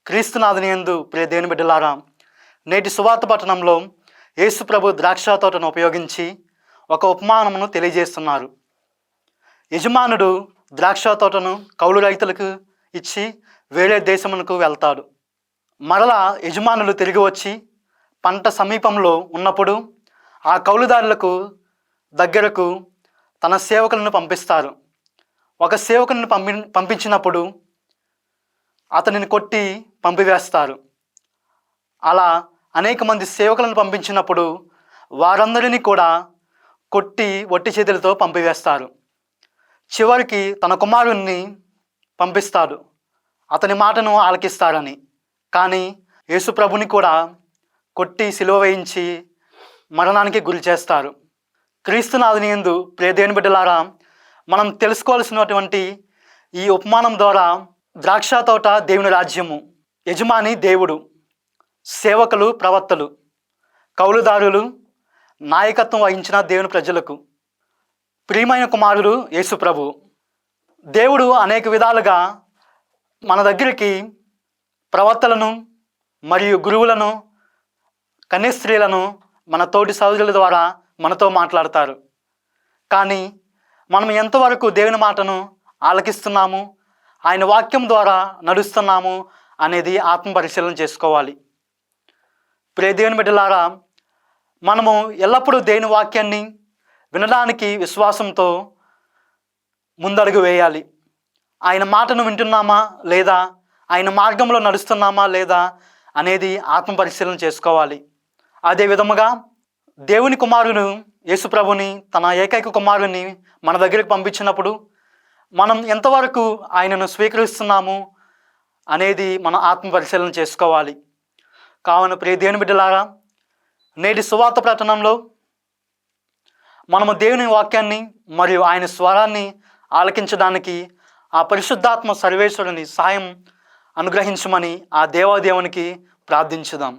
క్రీస్తునాథుని యందు ప్రియ దేవుని బిడ్డలారా, నేటి సువార్త పట్టణంలో యేసు ప్రభు ద్రాక్ష తోటను ఉపయోగించి ఒక ఉపమానమును తెలియజేస్తున్నారు. యజమానుడు ద్రాక్ష తోటను కౌలు రైతులకు ఇచ్చి వేరే దేశమునకు వెళ్తాడు. మరలా యజమానులు తిరిగి వచ్చి పంట సమీపంలో ఉన్నప్పుడు ఆ కౌలుదారులకు దగ్గరకు తన సేవకులను పంపిస్తారు. ఒక సేవకులను పంపించినప్పుడు అతనిని కొట్టి పంపివేస్తారు. అలా అనేక మంది సేవకులను పంపించినప్పుడు వారందరినీ కూడా కొట్టి ఒట్టి చేతులతో పంపివేస్తారు. చివరికి తన కుమారుణ్ణి పంపిస్తాడు, అతని మాటను ఆలకిస్తారని. కానీ యేసు ప్రభుని కూడా కొట్టి సిలువ వేయించి మరణానికి గురి చేస్తారు. క్రీస్తునాథుని యందు ప్రియ దేవుని బిడ్డలారా, మనం తెలుసుకోవాల్సినటువంటి ఈ ఉపమానం ద్వారా ద్రాక్ష తోట దేవుని రాజ్యము, యజమాని దేవుడు, సేవకులు ప్రవక్తలు, కౌలుదారులు నాయకత్వం వహించిన దేవుని ప్రజలకు, ప్రియమైన కుమారుడు యేసు ప్రభు. దేవుడు అనేక విధాలుగా మన దగ్గరికి ప్రవక్తలను మరియు గురువులను, కన్యస్త్రీలను, మన తోటి సహోదరుల ద్వారా మనతో మాట్లాడతారు. కానీ మనం ఎంతవరకు దేవుని మాటను ఆలకిస్తున్నాము, ఆయన వాక్యం ద్వారా నడుస్తున్నాము అనేది ఆత్మ పరిశీలన చేసుకోవాలి. ప్రియ దేవుని బిడ్డలారా, మనము ఎల్లప్పుడూ దేవుని వాక్యాన్ని వినడానికి విశ్వాసంతో ముందడుగు వేయాలి. ఆయన మాటను వింటున్నామా లేదా, ఆయన మార్గంలో నడుస్తున్నామా లేదా అనేది ఆత్మ పరిశీలన చేసుకోవాలి. అదే విధముగా దేవుని కుమారుడు యేసు ప్రభుని, తన ఏకైక కుమారుని మన దగ్గరికి పంపించినప్పుడు మనం ఎంతవరకు ఆయనను స్వీకరిస్తున్నాము అనేది మనం ఆత్మ పరిశీలన చేసుకోవాలి. కావున ప్రియ దేవుని బిడ్డలారా, నేటి సువార్త ప్రకటనలో మనము దేవుని వాక్యాన్ని మరియు ఆయన స్వరాన్ని ఆలకించడానికి ఆ పరిశుద్ధాత్మ సర్వేశ్వరుని సహాయం అనుగ్రహించమని ఆ దేవాదేవునికి ప్రార్థించుదాం.